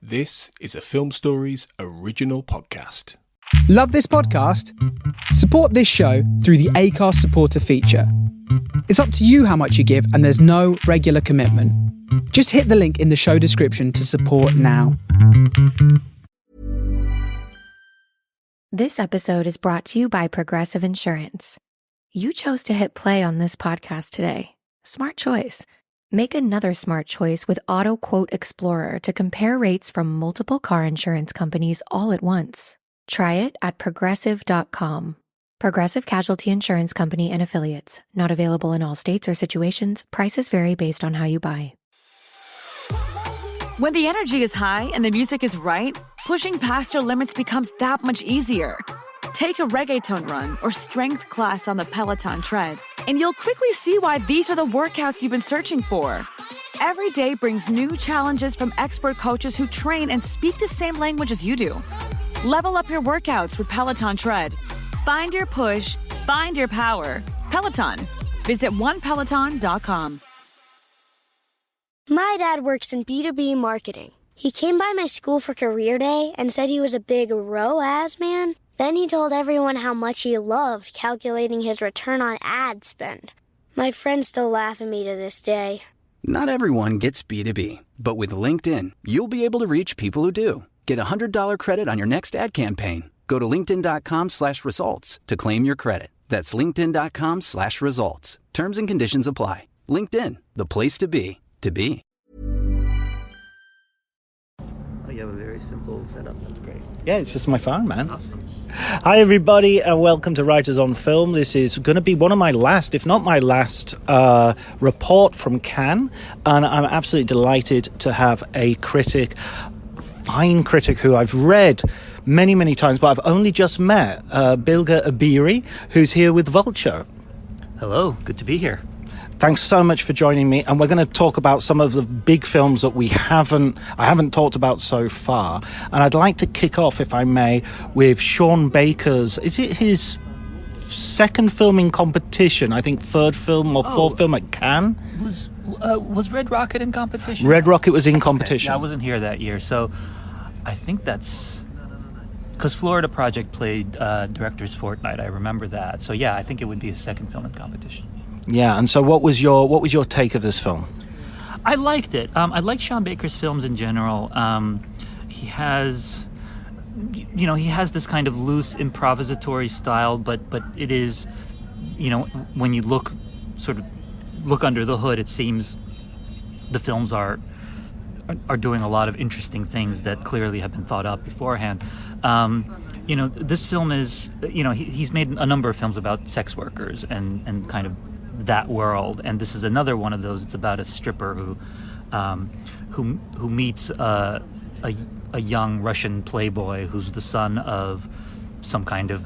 This is a Film Stories original podcast. Love this podcast? Support this show through the Acast supporter feature. It's up to you how much you give, and there's no regular commitment. Just hit the link in the show description to support now. This episode is brought to you by Progressive Insurance. You chose to hit play on this podcast today. Smart choice. Make another smart choice with Auto Quote Explorer to compare rates from multiple car insurance companies all at once. Try it at progressive.com. Progressive Casualty Insurance Company and Affiliates. Not available in all states or situations. Prices vary based on how you buy. When the energy is high and the music is right, pushing past your limits becomes that much easier. Take a reggaeton run or strength class on the Peloton tread, and you'll quickly see why these are the workouts you've been searching for. Every day brings new challenges from expert coaches who train and speak the same language as you do. Level up your workouts with Peloton Tread. Find your push, find your power. Peloton. Visit onepeloton.com. My dad works in B2B marketing. He came by my school for career day and said he was a big ROAS man. Then he told everyone how much he loved calculating his return on ad spend. My friends still laugh at me to this day. Not everyone gets B2B, but with LinkedIn, you'll be able to reach people who do. Get a $100 credit on your next ad campaign. Go to linkedin.com/results to claim your credit. That's linkedin.com/results. Terms and conditions apply. LinkedIn, the place to be, to be. Oh, you have a very simple setup. That's great. Yeah, it's just my phone, man. Awesome. Hi, everybody, and welcome to Writers on Film. This is going to be one of my last, if not my last, report from Cannes, and I'm absolutely delighted to have a critic, fine critic who I've read many times, but I've only just met, Bilge Ebiri, who's here with Vulture. Hello, good to be here. Thanks so much for joining me, and we're going to talk about some of the big films that I haven't talked about so far. And I'd like to kick off, if I may, with Sean Baker's, is it his second film in competition? I think third film or fourth film at Cannes? Was Red Rocket in competition? Red Rocket was in competition. Okay. Yeah, I wasn't here that year, so I think that's because Florida Project played Director's Fortnight. I remember that. So yeah, I think it would be his second film in competition. Yeah, and so what was your take of this film? I liked it. I like Sean Baker's films in general. He has this kind of loose improvisatory style, but it is, when you look under the hood, it seems the films are doing a lot of interesting things that clearly have been thought up beforehand. This film is, he's made a number of films about sex workers and kind of that world, and this is another one of those. It's about a stripper who meets a young Russian playboy who's the son of some kind of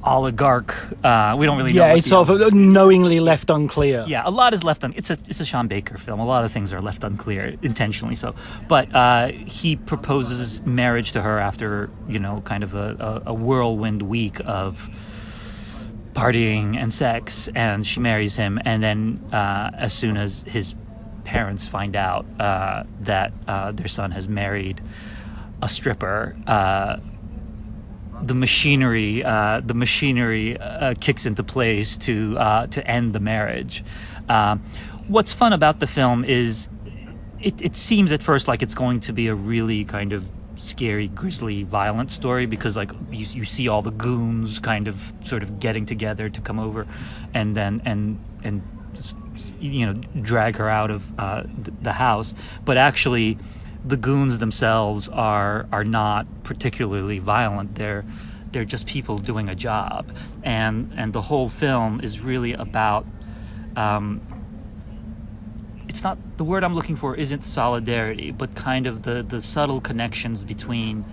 oligarch. We don't really know. Yeah, it's sort of knowingly left unclear. Yeah, a lot is left it's a Sean Baker film. A lot of things are left unclear, intentionally so. But he proposes marriage to her after kind of a whirlwind week of partying and sex, and she marries him, and then as soon as his parents find out that their son has married a stripper, the machinery kicks into place to end the marriage. What's fun about the film is it seems at first like it's going to be a really kind of scary, grisly, violent story, because like you see all the goons kind of sort of getting together to come over and then and drag her out of the house. But actually the goons themselves are not particularly violent. They're just people doing a job, and the whole film is really about it's not, the word I'm looking for isn't solidarity, but kind of the subtle connections between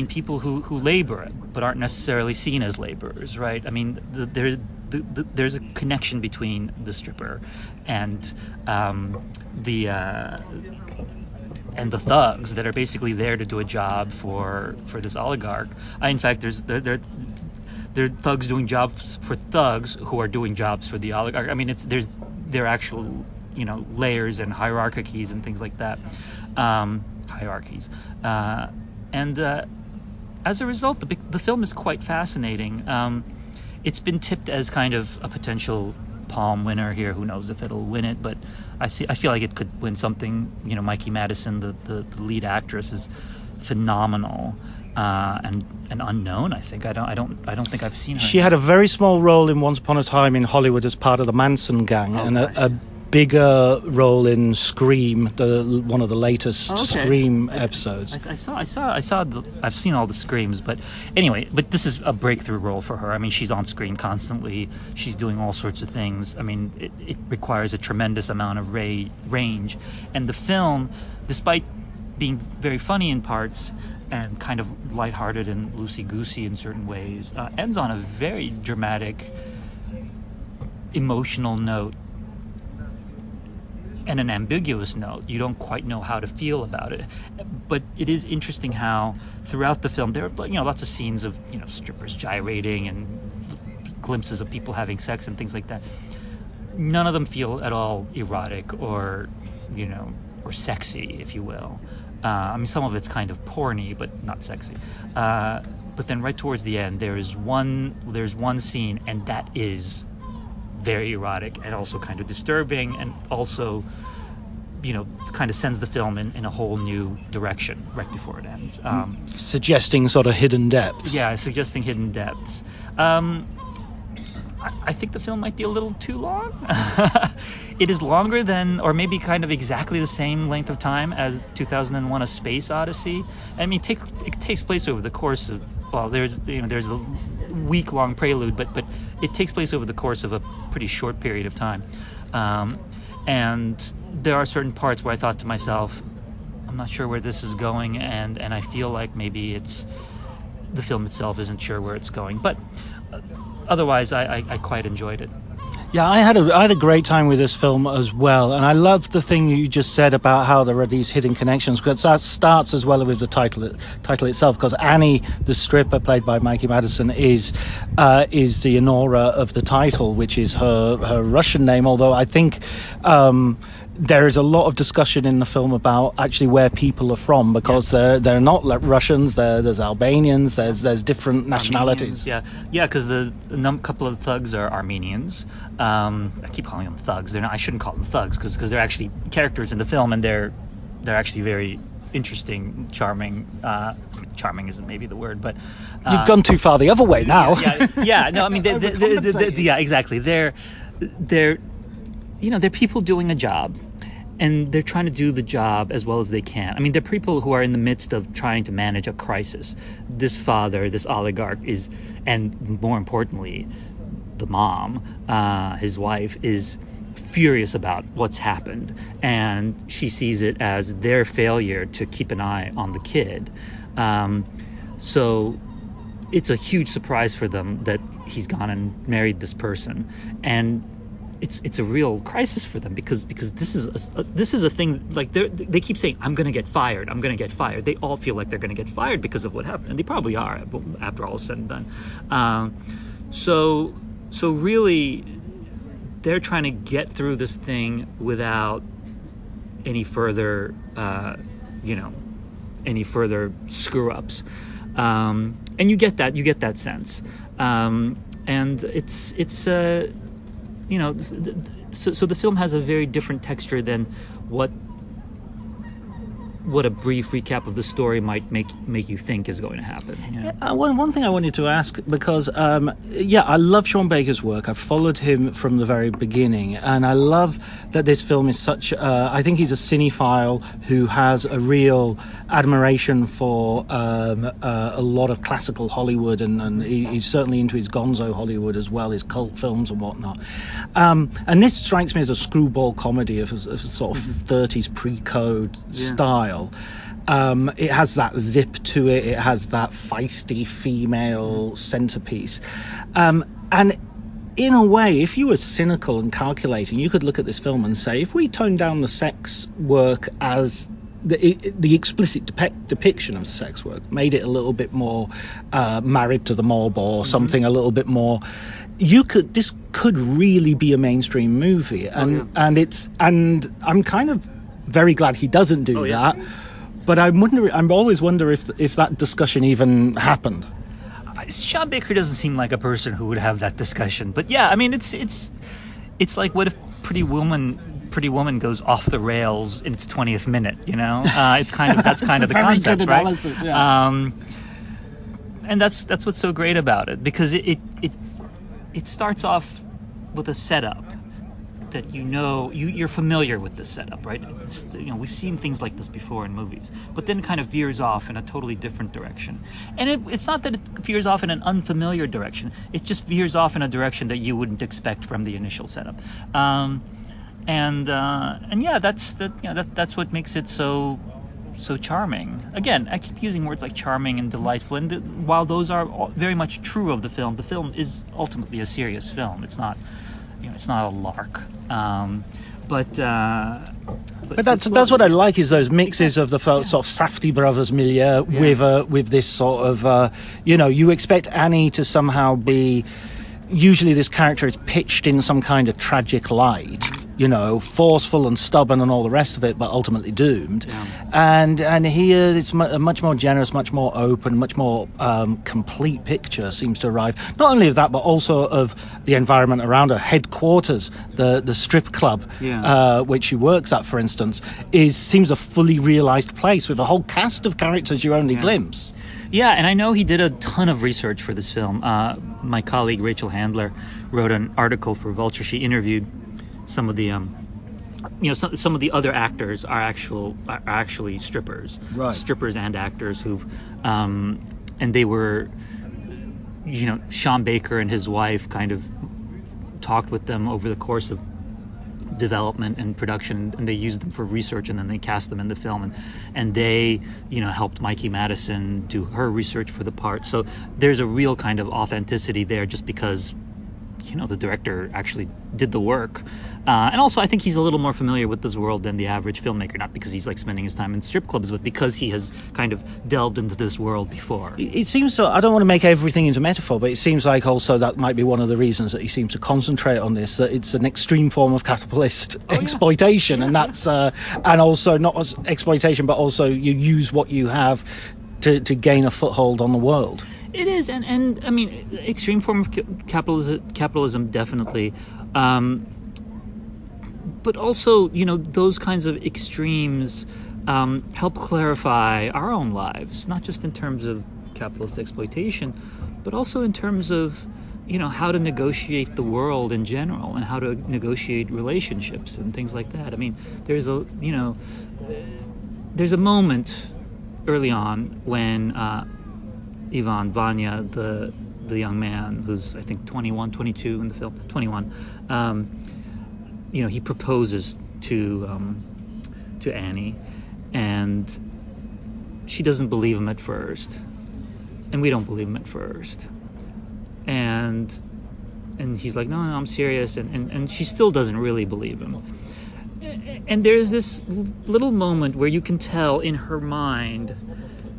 people who labor but aren't necessarily seen as laborers, right? I mean, there's a connection between the stripper and the thugs that are basically there to do a job for this oligarch. In fact, there are thugs doing jobs for thugs who are doing jobs for the oligarch. I mean, there are actual layers and hierarchies and things like that. hierarchies. And as a result, the film is quite fascinating. It's been tipped as kind of a potential Palm winner here. Who knows if it'll win it? But I feel like it could win something. You know, Mikey Madison, the lead actress, is phenomenal. And unknown, I think. I don't think I've seen her. She had a very small role in Once Upon a Time in Hollywood as part of the Manson gang, and a bigger role in Scream, one of the latest Scream episodes. I've seen all the Screams, but anyway, this is a breakthrough role for her. I mean, she's on screen constantly. She's doing all sorts of things. I mean, it requires a tremendous amount of range, and the film, despite being very funny in parts and kind of lighthearted and loosey-goosey in certain ways, ends on a very dramatic, emotional note and an ambiguous note. You don't quite know how to feel about it. But it is interesting how throughout the film there are, lots of scenes of, strippers gyrating and glimpses of people having sex and things like that. None of them feel at all erotic or sexy, if you will. I mean, some of it's kind of porny, but not sexy. But then right towards the end, there's one scene, and that is very erotic and also kind of disturbing, and also, kind of sends the film in a whole new direction right before it ends. Suggesting sort of hidden depths. Yeah, suggesting hidden depths. I think the film might be a little too long. It is longer than, or maybe kind of exactly the same length of time as 2001: A Space Odyssey. I mean, it takes place over the course of, there's a week-long prelude, but it takes place over the course of a pretty short period of time. And there are certain parts where I thought to myself, I'm not sure where this is going, and I feel like maybe the film itself isn't sure where it's going. But otherwise, I quite enjoyed it. Yeah, I had a great time with this film as well, and I love the thing you just said about how there are these hidden connections, because that starts as well with the title itself, because Annie, the stripper played by Mikey Madison, is the Anora of the title, which is her Russian name, although I think there is a lot of discussion in the film about actually where people are from, because they're not Russians. There's Albanians. There's different nationalities. Because a couple of thugs are Armenians. I keep calling them thugs. They're not. I shouldn't call them thugs because they're actually characters in the film, and they're actually very interesting, charming. Charming isn't maybe the word, but you've gone too far the other way now. No, I mean, exactly. They're people doing a job, and they're trying to do the job as well as they can. I mean, they're people who are in the midst of trying to manage a crisis. This father, this oligarch and more importantly, the mom, his wife, is furious about what's happened, and she sees it as their failure to keep an eye on the kid. So it's a huge surprise for them that he's gone and married this person, and it's a real crisis for them because this is a thing. Like they keep saying, I'm gonna get fired. They all feel like they're gonna get fired because of what happened, and they probably are after all is said and done. So really, they're trying to get through this thing without any further screw ups, and you get that sense, and it's. So the film has a very different texture than what a brief recap of the story might make you think is going to happen. One thing I wanted to ask, because I love Sean Baker's work. I've followed him from the very beginning, and I love that this film is such I think he's a cinephile who has a real admiration for a lot of classical Hollywood, and he's certainly into his gonzo Hollywood as well, his cult films and whatnot. And this strikes me as a screwball comedy of a sort of 30s pre-code style. It has that zip to it. It has that feisty female centerpiece. And in a way, if you were cynical and calculating, you could look at this film and say, if we toned down the sex work as the explicit depiction of sex work, made it a little bit more Married to the Mob or something a little bit more, this could really be a mainstream movie. And I'm kind of very glad he doesn't do that. But I always wonder if that discussion even happened. Sean Baker doesn't seem like a person who would have that discussion. But yeah, I mean, it's like, what if Pretty Woman goes off the rails in its 20th minute? You know, that's kind of the concept, good right? Analysis, yeah. And that's what's so great about it, because it starts off with a setup that you're familiar with this setup, right? We've seen things like this before in movies, but then kind of veers off in a totally different direction. And it's not that it veers off in an unfamiliar direction; it just veers off in a direction that you wouldn't expect from the initial setup. And that's what makes it so charming. Again, I keep using words like charming and delightful, and while those are very much true of the film is ultimately a serious film. It's not a lark. But that's what I like, is those mixes of the sort of Safdie brothers milieu with this sort of you expect Annie to somehow be. Usually this character is pitched in some kind of tragic light, forceful and stubborn and all the rest of it, but ultimately doomed. Yeah. And here it's a much more generous, much more open, much more complete picture seems to arrive. Not only of that, but also of the environment around her. Headquarters, the strip club, which she works at, for instance, seems a fully realised place with a whole cast of characters you only glimpse. Yeah, and I know he did a ton of research for this film. My colleague Rachel Handler wrote an article for Vulture. She interviewed some of the, some of the other actors are actually strippers, right? Strippers and actors who've, and they were, Sean Baker and his wife kind of talked with them over the course of development and production, and they used them for research, and then they cast them in the film, and they helped Mikey Madison do her research for the part. So there's a real kind of authenticity there, just because the director actually did the work, and also I think he's a little more familiar with this world than the average filmmaker, not because he's like spending his time in strip clubs, but because he has kind of delved into this world before. It seems so. I don't want to make everything into metaphor, but it seems like also that might be one of the reasons that he seems to concentrate on this, that it's an extreme form of capitalist exploitation, and that's and also not as exploitation, but also you use what you have to gain a foothold on the world. It is, and I mean, extreme form of capitalism definitely, but also, those kinds of extremes help clarify our own lives, not just in terms of capitalist exploitation, but also in terms of, how to negotiate the world in general, and how to negotiate relationships and things like that. I mean, there's a moment early on when Ivan Vanya, the young man who's I think 21, 22 in the film, 21, he proposes to Annie, and she doesn't believe him at first, and we don't believe him at first, and he's like, no, I'm serious, and she still doesn't really believe him. And there's this little moment where you can tell in her mind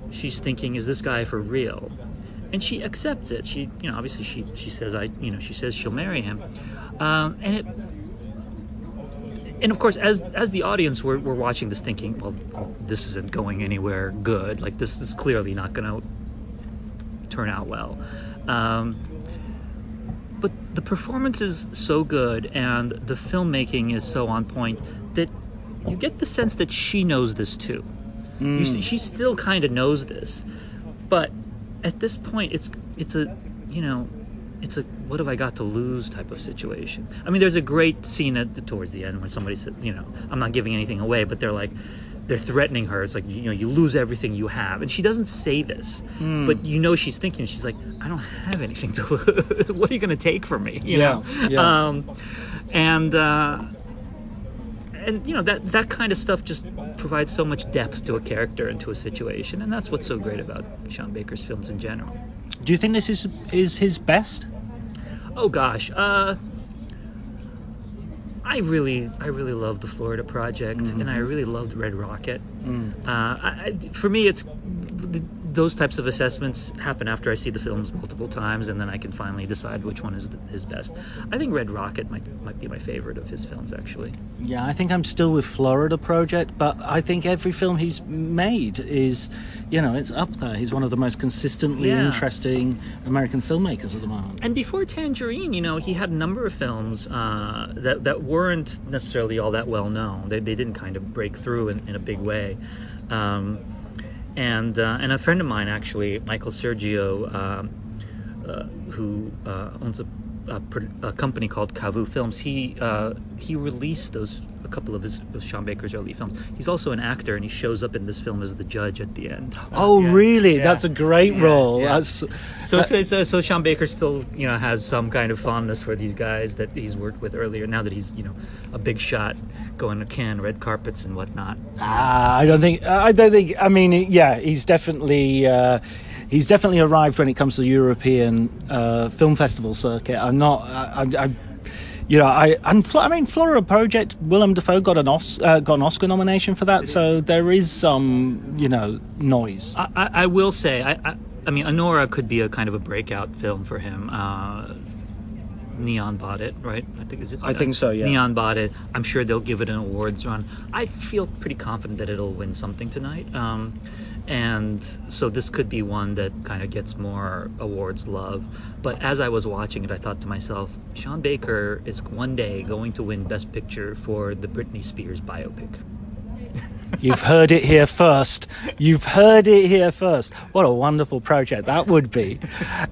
she's thinking, is this guy for real? And she accepts it. She, obviously she says, she says she'll marry him. And of course, as the audience, we're watching this thinking, well, this isn't going anywhere good. Like, this is clearly not going to turn out well. But the performance is so good, and the filmmaking is so on point, that you get the sense that she knows this too. You see, she still kind of knows this, but at this point, it's a what have I got to lose type of situation. I mean, there's a great scene towards the end when somebody said, I'm not giving anything away, but they're threatening her. It's like, you lose everything you have, and she doesn't say this, but she's thinking. She's like, I don't have anything to lose. What are you going to take from me? You know? And that kind of stuff just provides so much depth to a character and to a situation, and that's what's so great about Sean Baker's films in general. Do you think this is his best? Oh gosh, I really loved the Florida Project, and I really loved Red Rocket. For me, it's those types of assessments happen after I see the films multiple times, and then I can finally decide which one is his best. I think Red Rocket might be my favorite of his films, actually. Yeah, I think I'm still with Florida Project, but I think every film he's made is, it's up there. He's one of the most consistently interesting American filmmakers at the moment. And before Tangerine, he had a number of films that weren't necessarily all that well known. They didn't kind of break through in a big way. And a friend of mine, actually, Michael Sergio, who owns a company called Cavu Films, he released a couple of Sean Baker's early films. He's also an actor, and he shows up in this film as the judge at the end. Really? Yeah. That's a great role. Yeah. So Sean Baker still has some kind of fondness for these guys that he's worked with earlier. Now that he's a big shot, going to Cannes, red carpets and whatnot. I don't think. I mean, he's definitely. He's definitely arrived when it comes to the European film festival circuit. Florida Project, Willem Dafoe got an Oscar nomination for that, so there is some, noise. I will say, I mean, Anora could be a kind of a breakout film for him. Neon bought it, right? I think so, yeah. Neon bought it. I'm sure they'll give it an awards run. I feel pretty confident that it'll win something tonight. And so this could be one that kind of gets more awards love. But as I was watching it, I thought to myself, Sean Baker is one day going to win Best Picture for the Britney Spears biopic. You've heard it here first. What a wonderful project that would be.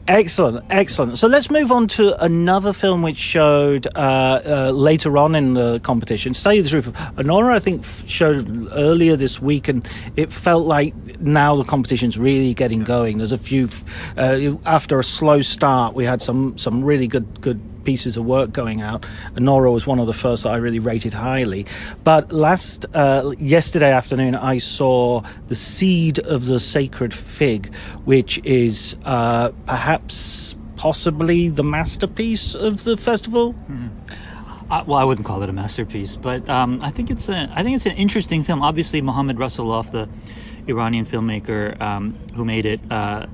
Excellent. So let's move on to another film which showed later on in the competition. To tell you the truth, Anora, I think, showed earlier this week, and it felt like now the competition's really getting going. There's a few, after a slow start, we had some really good pieces of work going out. Anora was one of the first that I really rated highly. But yesterday afternoon, I saw The Seed of the Sacred Fig, which is possibly the masterpiece of the festival. Well, I wouldn't call it a masterpiece, but I think it's an interesting film. Obviously, Mohammad Rasulov, the Iranian filmmaker who made it, had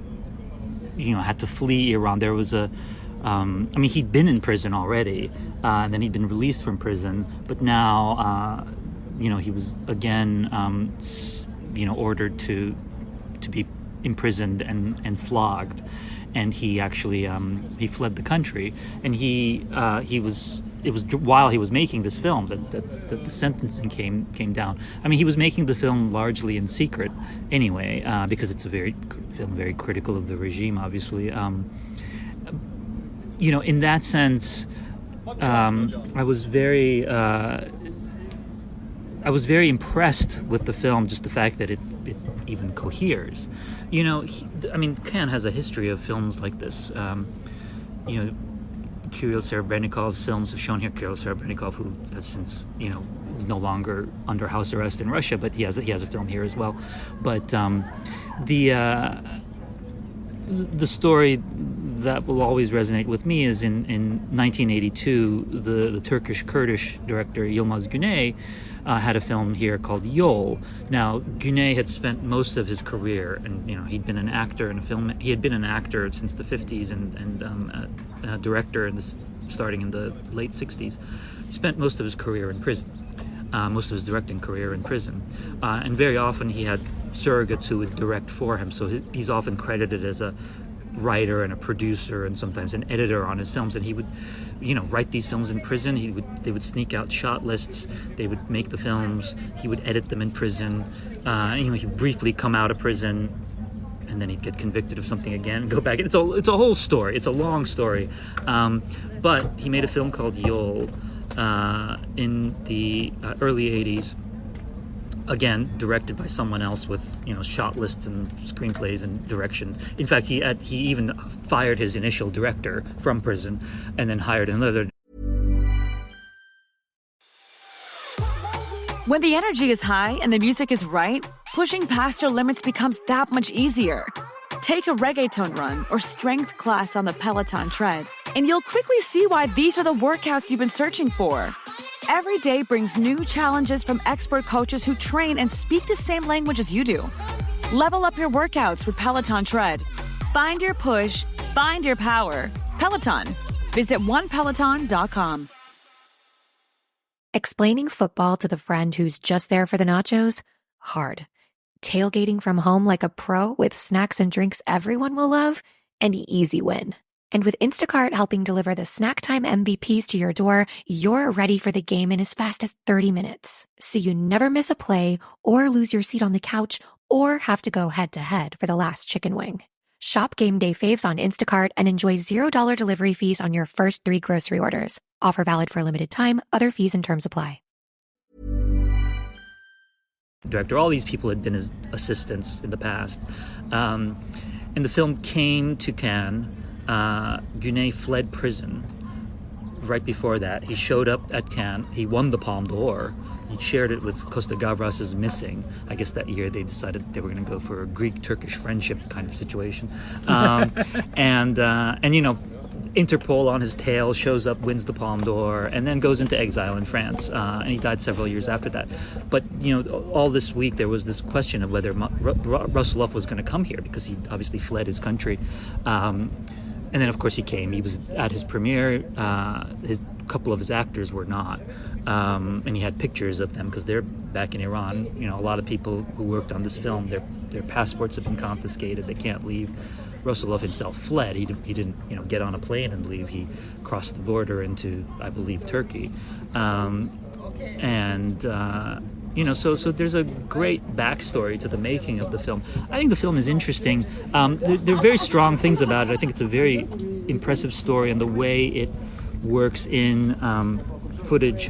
to flee Iran. There was he'd been in prison already, and then he'd been released from prison, but now, he was again, ordered to be imprisoned and flogged, and he actually he fled the country, and it was while he was making this film that the sentencing came down. I mean, he was making the film largely in secret anyway, because it's a film very critical of the regime, obviously. In that sense, I was very impressed with the film, just the fact that it even coheres. Cannes has a history of films like this. Kirill Serebrenikov's films have shown here. Kirill Serebrennikov, who has since, is no longer under house arrest in Russia, but he has a film here as well. But the story that will always resonate with me is in 1982, the Turkish-Kurdish director Yilmaz Güney had a film here called Yol. Now, Güney had spent most of his career, and he'd been an actor in a film. He had been an actor since the 50s and a director starting in the late 60s. He spent most of his career in prison, most of his directing career in prison, and very often he had surrogates who would direct for him. So he's often credited as a writer and a producer and sometimes an editor on his films, and he would write these films in prison. They would sneak out shot lists, they would make the films, he would edit them in prison, he'd briefly come out of prison, and then he'd get convicted of something again and go back. It's a whole story. It's a long story, but he made a film called Yol in the early 80s, again directed by someone else with shot lists and screenplays and direction. In fact, he even fired his initial director from prison and then hired another. When the energy is high and the music is right, pushing past your limits becomes that much easier. Take a reggaeton run or strength class on the Peloton tread, and you'll quickly see why these are the workouts you've been searching for. Every day brings new challenges from expert coaches who train and speak the same language as you do. Level up your workouts with Peloton Tread. Find your push, find your power. Peloton. Visit onepeloton.com. Explaining football to the friend who's just there for the nachos? Hard. Tailgating from home like a pro with snacks and drinks everyone will love? An easy win. And with Instacart helping deliver the snack time MVPs to your door, you're ready for the game in as fast as 30 minutes. So you never miss a play or lose your seat on the couch or have to go head-to-head for the last chicken wing. Shop Game Day Faves on Instacart and enjoy $0 delivery fees on your first 3 grocery orders. Offer valid for a limited time. Other fees and terms apply. Director, all these people had been his assistants in the past. And the film came to Cannes. Gunet fled prison right before that. He showed up at Cannes. He won the Palme d'Or. He shared it with Costa Gavras' Missing. I guess that year they decided they were going to go for a Greek-Turkish friendship kind of situation. And you know, Interpol on his tail, shows up, wins the Palme d'Or, and then goes into exile in France. And he died several years after that. But, you know, all this week there was this question of whether Russelov was going to come here because he obviously fled his country. And then, of course, he came. He was at his premiere. His couple of his actors were not. And he had pictures of them because they're back in Iran. You know, a lot of people who worked on this film, their passports have been confiscated. They can't leave. Russelov himself fled. He didn't, you know, get on a plane and leave. He crossed the border into, I believe, Turkey. You know, so there's a great backstory to the making of the film. I think the film is interesting. There are very strong things about it. I think it's a very impressive story, and the way it works in footage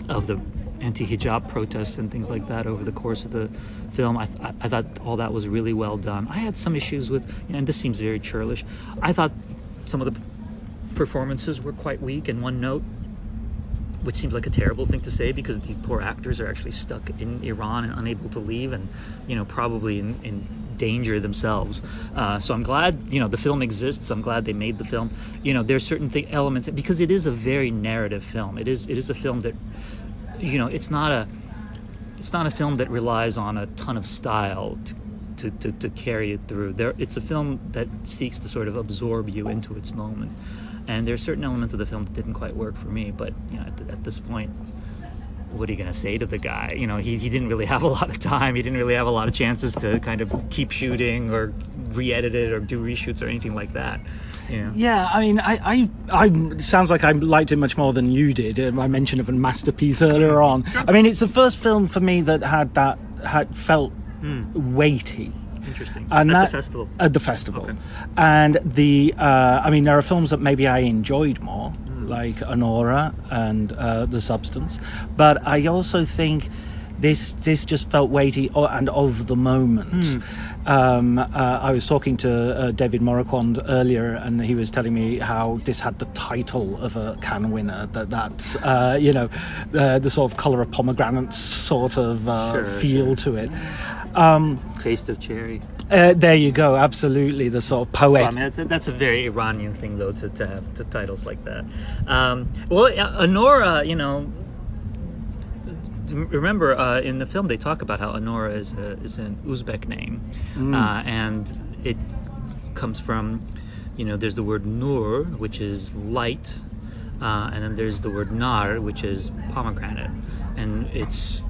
of the anti-hijab protests and things like that over the course of the film. I thought all that was really well done. I had some issues with, you know, and this seems very churlish, I thought some of the performances were quite weak in one note, which seems like a terrible thing to say because these poor actors are actually stuck in Iran and unable to leave and, you know, probably in danger themselves. So I'm glad, you know, the film exists. I'm glad they made the film. You know, there's certain elements, because it is a very narrative film. It is a film that, you know, it's not a film that relies on a ton of style to carry it through. It's a film that seeks to sort of absorb you into its moment. And there are certain elements of the film that didn't quite work for me, but, you know, at this point, what are you going to say to the guy? You know, he didn't really have a lot of time. He didn't really have a lot of chances to kind of keep shooting or re-edit it or do reshoots or anything like that. You know? Yeah, I mean, I sounds like I liked it much more than you did. My mention of a masterpiece earlier on. I mean, it's the first film for me that had felt weighty. Interesting. And the festival. At the festival. Okay. And I mean, there are films that maybe I enjoyed more, like Anora and The Substance, but I also think this just felt weighty and of the moment. I was talking to David Moracquand earlier, and he was telling me how this had the title of a Cannes winner. That's you know, the sort of colour of pomegranates sort of feel to it. Taste of cherry. There you go. Absolutely, the sort of poet. Well, I mean, that's a very Iranian thing, though, to have titles like that. Anora, you know. Remember, in the film they talk about how Anora is an Uzbek name, and it comes from, you know, there's the word nur, which is light, and then there's the word nar, which is pomegranate, and it's.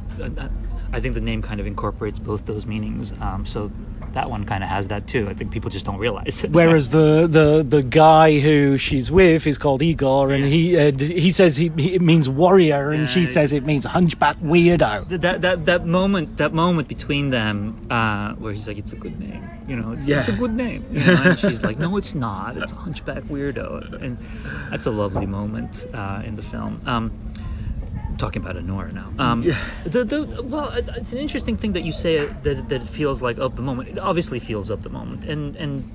I think the name kind of incorporates both those meanings. So that one kind of has that too. I think people just don't realize it. Whereas the guy who she's with is called Igor, and he says it means warrior, and she says it means hunchback weirdo. That moment between them, where he's like, "It's a good name, you know, it's a good name," you know? And she's like, "No, it's not. It's a hunchback weirdo," and that's a lovely moment in the film. Talking about Anora now. Well, it's an interesting thing that you say that it feels like of the moment. It obviously feels of the moment, and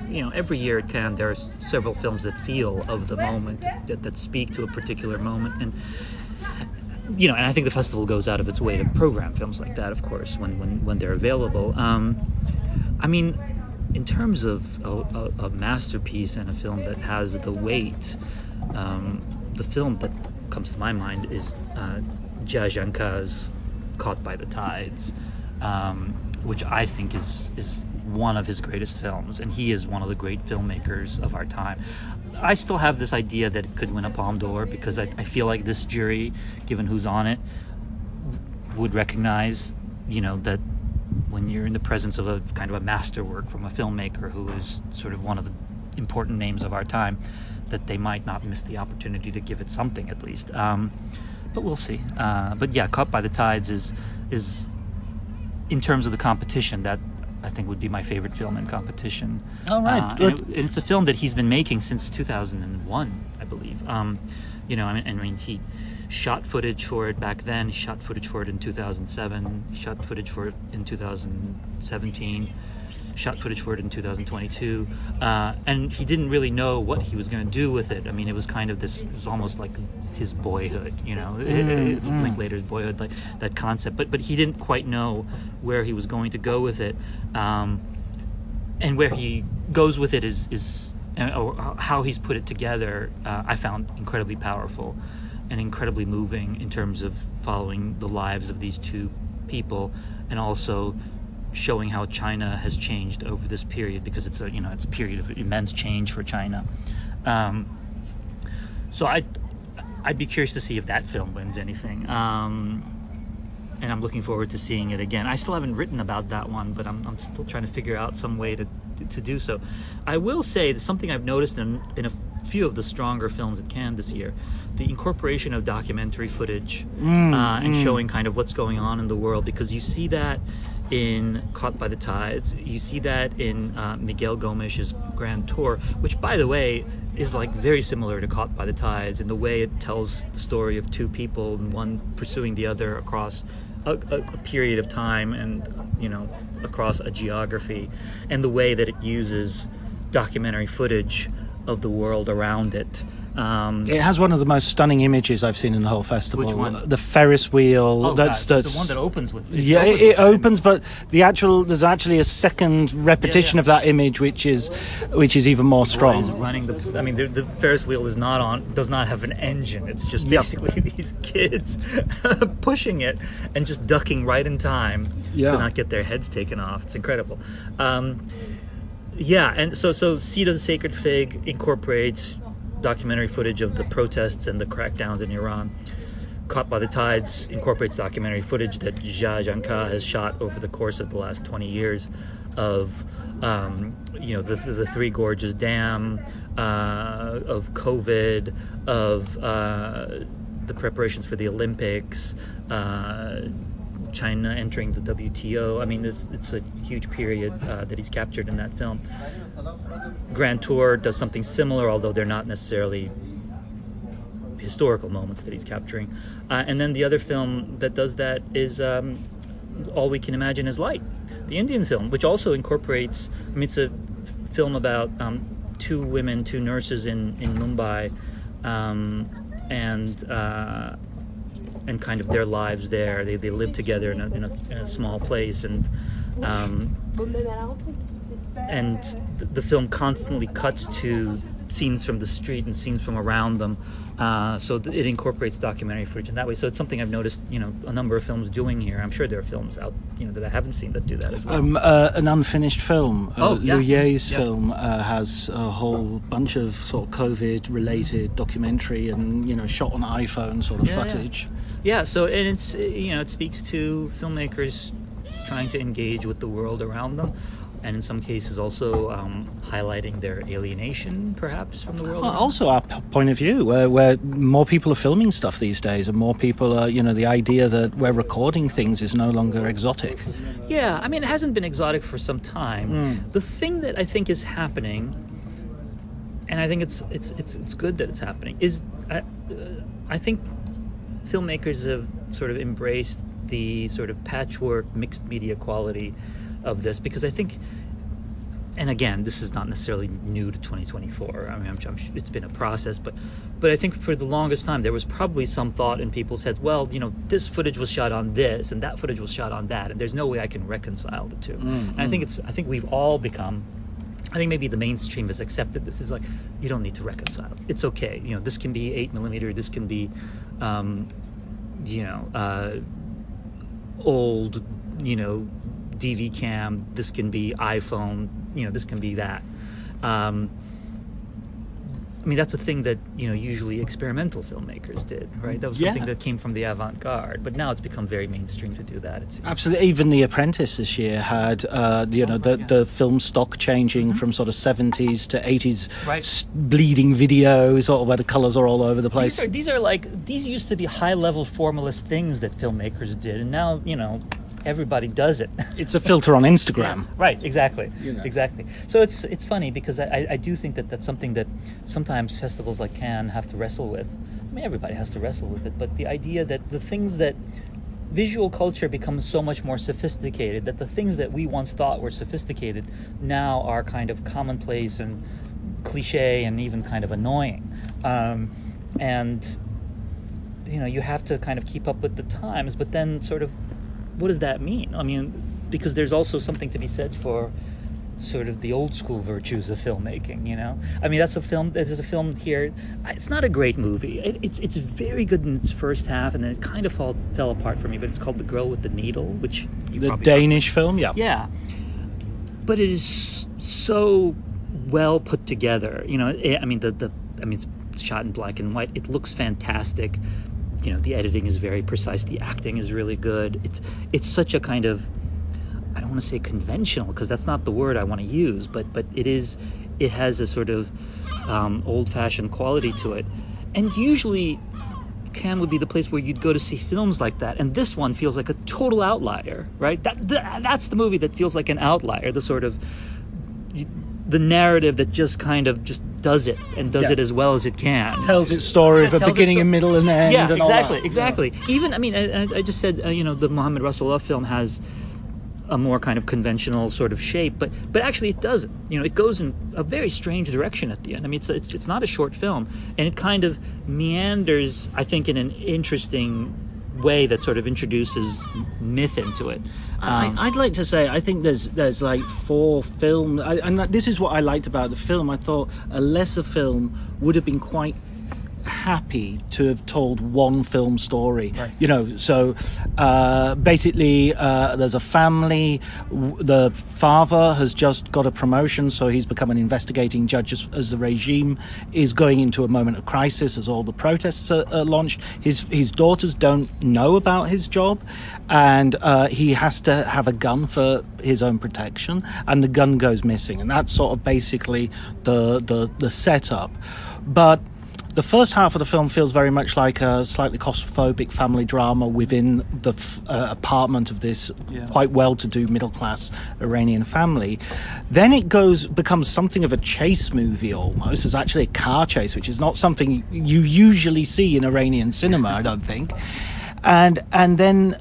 you know, every year at Cannes there are several films that feel of the moment, that speak to a particular moment, and you know, and I think the festival goes out of its way to program films like that, of course, when they're available. I mean, in terms of a masterpiece and a film that has the weight, the film that comes to my mind is Jia Zhangke's Caught by the Tides. which I think is one of his greatest films, and he is one of the great filmmakers of our time. I still have this idea that it could win a Palme d'Or because I feel like this jury, given who's on it, would recognize, that when you're in the presence of a kind of a masterwork from a filmmaker who is sort of one of the important names of our time, that they might not miss the opportunity to give it something at least. But we'll see. But yeah, Caught by the Tides is in terms of the competition, that I think would be my favorite film in competition. All right. And it's a film that he's been making since 2001, I believe. I mean, he shot footage for it back then. He shot footage for it in 2007. He shot footage for it in 2017. Shot footage for it in 2022. And he didn't really know what he was going to do with it. I mean, it was kind of it was almost like his boyhood, Linklater's boyhood, like that concept. But he didn't quite know where he was going to go with it. And where he goes with it is or how he's put it together, I found incredibly powerful and incredibly moving in terms of following the lives of these two people, and also showing how China has changed over this period, because it's a period of immense change for China. So I'd be curious to see if that film wins anything. And I'm looking forward to seeing it again. I still haven't written about that one, but I'm still trying to figure out some way to do so. I will say that something I've noticed in a few of the stronger films at Cannes this year, the incorporation of documentary footage and showing kind of what's going on in the world, because you see that in Caught by the Tides, you see that in Miguel Gomez's Grand Tour, which, by the way, is like very similar to Caught by the Tides in the way it tells the story of two people, and one pursuing the other across a period of time and across a geography, and the way that it uses documentary footage of the world around it. It has one of the most stunning images I've seen in the whole festival. Which one? The Ferris wheel. Oh, that's the one that opens with. It opens, but there's actually a second repetition of that image, which is even more strong. Is running the Ferris wheel does not have an engine. It's just basically these kids pushing it and just ducking right in time to not get their heads taken off. It's incredible. And so Seed of the Sacred Fig incorporates documentary footage of the protests and the crackdowns in Iran. Caught by the Tides incorporates documentary footage that Jia Zhangka has shot over the course of the last 20 years of the Three Gorges Dam, of COVID, of the preparations for the Olympics, China entering the WTO. I mean, it's a huge period that he's captured in that film. Grand Tour does something similar, although they're not necessarily historical moments that he's capturing. And then the other film that does that is All We Can Imagine Is Light, the Indian film, which also incorporates, it's a film about two nurses in Mumbai, and kind of their lives there. They live together in a small place, and the film constantly cuts to scenes from the street and scenes from around them, so it incorporates documentary footage in that way. So it's something I've noticed, a number of films doing here. I'm sure there are films out, that I haven't seen that do that as well. An unfinished film. Liu Ye's film has a whole bunch of sort of COVID-related documentary and shot on iPhone sort of footage. Yeah. So and it's it speaks to filmmakers trying to engage with the world around them, and in some cases also highlighting their alienation, perhaps, from the world. Also our point of view, where more people are filming stuff these days, and more people are, the idea that we're recording things is no longer exotic. Yeah, it hasn't been exotic for some time. The thing that I think is happening, and I think it's good that it's happening, is I think filmmakers have sort of embraced the sort of patchwork mixed media quality of this, because I think, and again, this is not necessarily new to 2024. I'm sure it's been a process, but I think for the longest time there was probably some thought in people's heads, well, this footage was shot on this and that footage was shot on that, and there's no way I can reconcile the two. And I think we've all become, I think maybe the mainstream has accepted this. Is like, you don't need to reconcile. It's okay. This can be 8mm. This can be, old DV cam, this can be iPhone, this can be that. That's a thing that, usually experimental filmmakers did, right? That was something that came from the avant-garde, but now it's become very mainstream to do that. Absolutely. Even The Apprentice this year had, the film stock changing from sort of 70s to 80s bleeding video, sort of where the colors are all over the place. These used to be high-level formalist things that filmmakers did, and now, everybody does it. It's a filter on Instagram. Right, exactly. Exactly. So it's funny because I do think that that's something that sometimes festivals like Cannes have to wrestle with. Everybody has to wrestle with it, but the idea that the things that visual culture becomes so much more sophisticated, that the things that we once thought were sophisticated now are kind of commonplace and cliche and even kind of annoying. You have to kind of keep up with the times, but then sort of, what does that mean? Because there's also something to be said for sort of the old school virtues of filmmaking, That's a film, there's a film here, it's not a great movie. It's very good in its first half, and then it kind of fell apart for me, but it's called The Girl with the Needle, which the Danish film, yeah. Yeah. But it is so well put together, it's shot in black and white. It looks fantastic. The editing is very precise. The acting is really good. It's such a kind of, I don't want to say conventional, because that's not the word I want to use, but it has a sort of old-fashioned quality to it. And usually Cannes would be the place where you'd go to see films like that, and this one feels like a total outlier, right? That's the movie that feels like an outlier, the sort of the narrative that just kind of just does it and does it as well as it can. Tells its story of a beginning and middle and end. Yeah, and exactly. Yeah. Even, I just said, the Mohammed Rasulullah film has a more kind of conventional sort of shape, but actually it doesn't. It goes in a very strange direction at the end. It's not a short film, and it kind of meanders, I think, in an interesting way that sort of introduces myth into it. I'd like to say, I think there's like 4 films, and this is what I liked about the film. I thought a lesser film would have been quite happy to have told one film story, right. So basically there's a family, the father has just got a promotion, so he's become an investigating judge as the regime is going into a moment of crisis as all the protests are launched. His daughters don't know about his job, and he has to have a gun for his own protection, and the gun goes missing, and that's sort of basically the setup. But the first half of the film feels very much like a slightly claustrophobic family drama within the apartment of this quite well-to-do middle-class Iranian family. Then it becomes something of a chase movie almost. There's actually a car chase, which is not something you usually see in Iranian cinema, I don't think. And then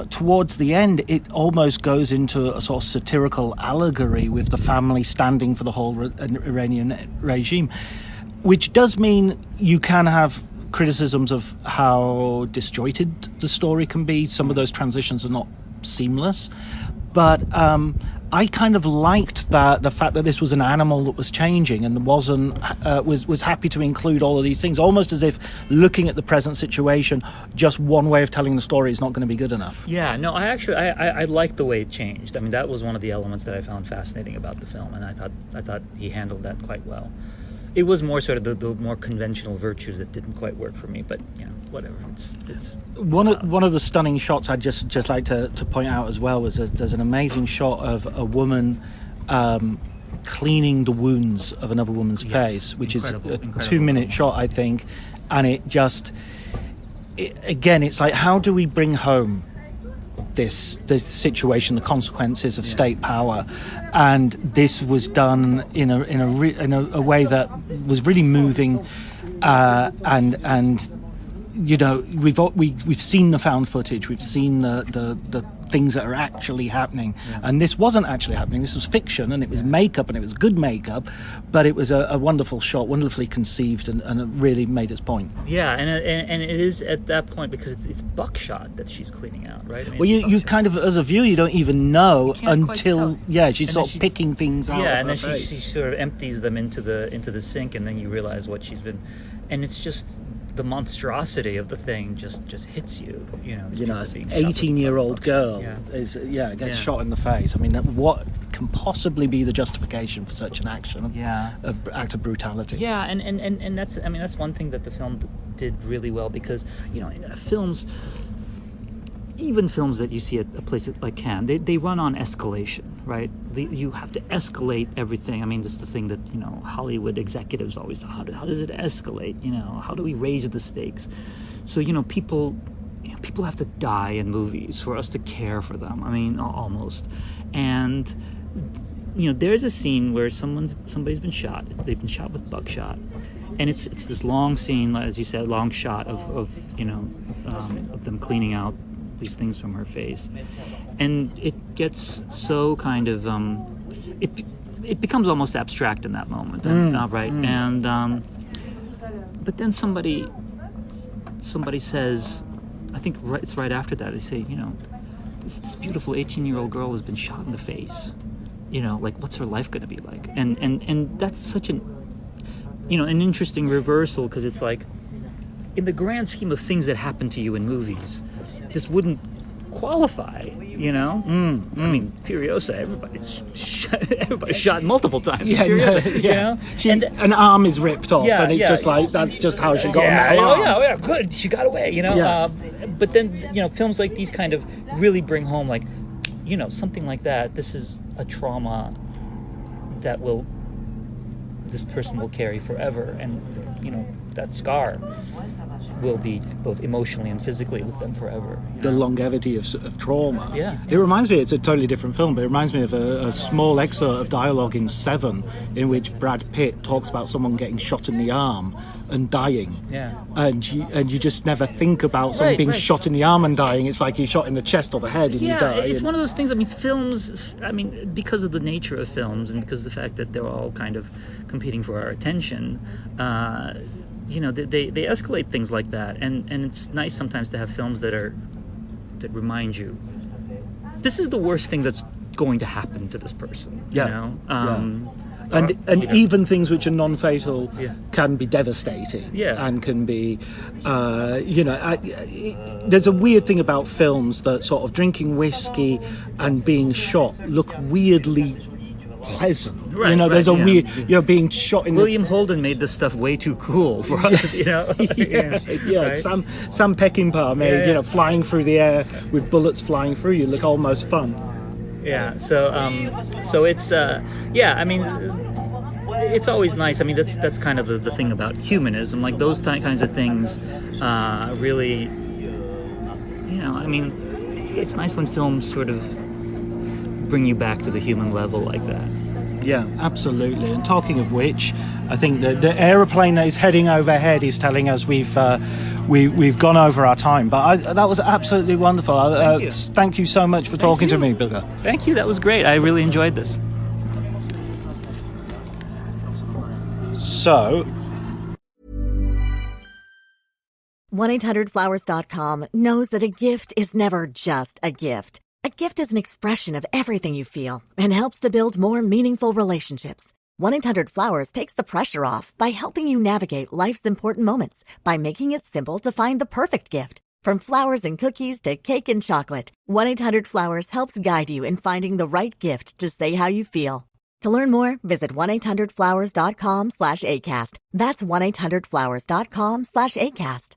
towards the end, it almost goes into a sort of satirical allegory with the family standing for the whole Iranian regime, which does mean you can have criticisms of how disjointed the story can be. Some of those transitions are not seamless, but I kind of liked the fact that this was an animal that was changing and was happy to include all of these things, almost as if looking at the present situation, just one way of telling the story is not going to be good enough. Yeah, no, I liked the way it changed. That was one of the elements that I found fascinating about the film, and I thought he handled that quite well. It was more sort of the more conventional virtues that didn't quite work for me, but whatever. It's one of the stunning shots I'd just like to point out as well was there's an amazing shot of a woman cleaning the wounds of another woman's face, which is a 2-minute shot, I think, and again it's like, how do we bring home this situation, the consequences of state power, and this was done in a way that was really moving, and we've seen the found footage, we've seen the things that are actually happening, and this wasn't actually happening. This was fiction, and it was makeup, and it was good makeup, but it was a wonderful shot, wonderfully conceived, and it really made its point. Yeah, and it is at that point because it's buckshot that she's cleaning out, right? You kind of, as a viewer, you don't even know until she's sort of picking things out. Yeah, and then she sort of empties them into the sink, and then you realize what she's been, and it's just the monstrosity of the thing just hits you. You know, an 18-year-old girl gets shot in the face. I mean, what can possibly be the justification for such an action? Act of brutality. Yeah, and that's one thing that the film did really well, because even films that you see at a place like Cannes, they run on escalation, right? You have to escalate everything. I mean, this is the thing that, Hollywood executives always, how does it escalate? How do we raise the stakes? So, people have to die in movies for us to care for them. I mean, almost. And, there's a scene where somebody's been shot. They've been shot with buckshot. And it's this long scene, as you said, long shot of them cleaning out these things from her face, and it gets so kind of it becomes almost abstract in that moment, right? And but then somebody says, I think it's right after that, they say, this beautiful 18-year-old girl has been shot in the face, like, what's her life going to be like? And that's such an interesting reversal, because it's like, in the grand scheme of things that happen to you in movies, this wouldn't qualify, I mean, Furiosa, everybody's shot multiple times. Furiosa, an arm is ripped off, and it's just like, that's just how she got that arm. Good, she got away, but then, films like these kind of really bring home, like, something like that. This is a trauma that this person will carry forever, and, that scar will be both emotionally and physically with them forever. The longevity of trauma. Yeah. It reminds me, it's a totally different film, but it reminds me of a small excerpt of dialogue in Seven, in which Brad Pitt talks about someone getting shot in the arm and dying. Yeah. And you just never think about someone being shot in the arm and dying. It's like you're shot in the chest or the head and you die. It's one of those things. I mean, films, because of the nature of films and because of the fact that they're all kind of competing for our attention, they escalate things like that, and it's nice sometimes to have films that remind you, this is the worst thing that's going to happen to this person. And even things which are non-fatal can be devastating. And can be, there's a weird thing about films that sort of drinking whiskey and being shot look weirdly pleasant. There's a weird, being shot in. William Holden made this stuff way too cool for us, Right? Sam Peckinpah made, flying through the air with bullets flying through you look almost fun. Yeah. So it's I mean, it's always nice. I mean, that's kind of the thing about humanism. Like, those kinds of things really, I mean, it's nice when films sort of bring you back to the human level like that. Yeah, absolutely. And talking of which, I think the aeroplane that is heading overhead is telling us we've gone over our time. But that was absolutely wonderful. Thank you so much for talking to me, Bilger. Thank you. That was great. I really enjoyed this. So, 1-800-Flowers.com knows that a gift is never just a gift. A gift is an expression of everything you feel and helps to build more meaningful relationships. 1-800-Flowers takes the pressure off by helping you navigate life's important moments by making it simple to find the perfect gift. From flowers and cookies to cake and chocolate, 1-800-Flowers helps guide you in finding the right gift to say how you feel. To learn more, visit 1-800-Flowers.com/ACAST. That's 1-800-Flowers.com/ACAST.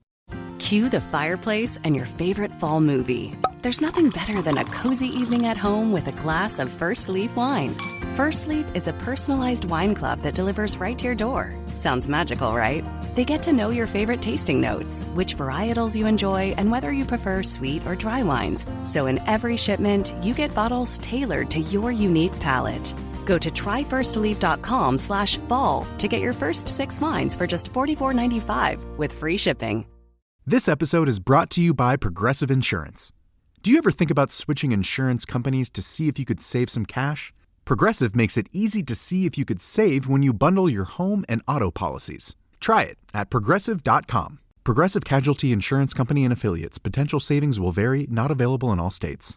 Cue the fireplace and your favorite fall movie. There's nothing better than a cozy evening at home with a glass of First Leaf wine. First Leaf is a personalized wine club that delivers right to your door. Sounds magical, right? They get to know your favorite tasting notes, which varietals you enjoy, and whether you prefer sweet or dry wines. So in every shipment, you get bottles tailored to your unique palate. Go to tryfirstleaf.com/fall to get your first 6 wines for just $44.95 with free shipping. This episode is brought to you by Progressive Insurance. Do you ever think about switching insurance companies to see if you could save some cash? Progressive makes it easy to see if you could save when you bundle your home and auto policies. Try it at Progressive.com. Progressive Casualty Insurance Company and Affiliates. Potential savings will vary, not available in all states.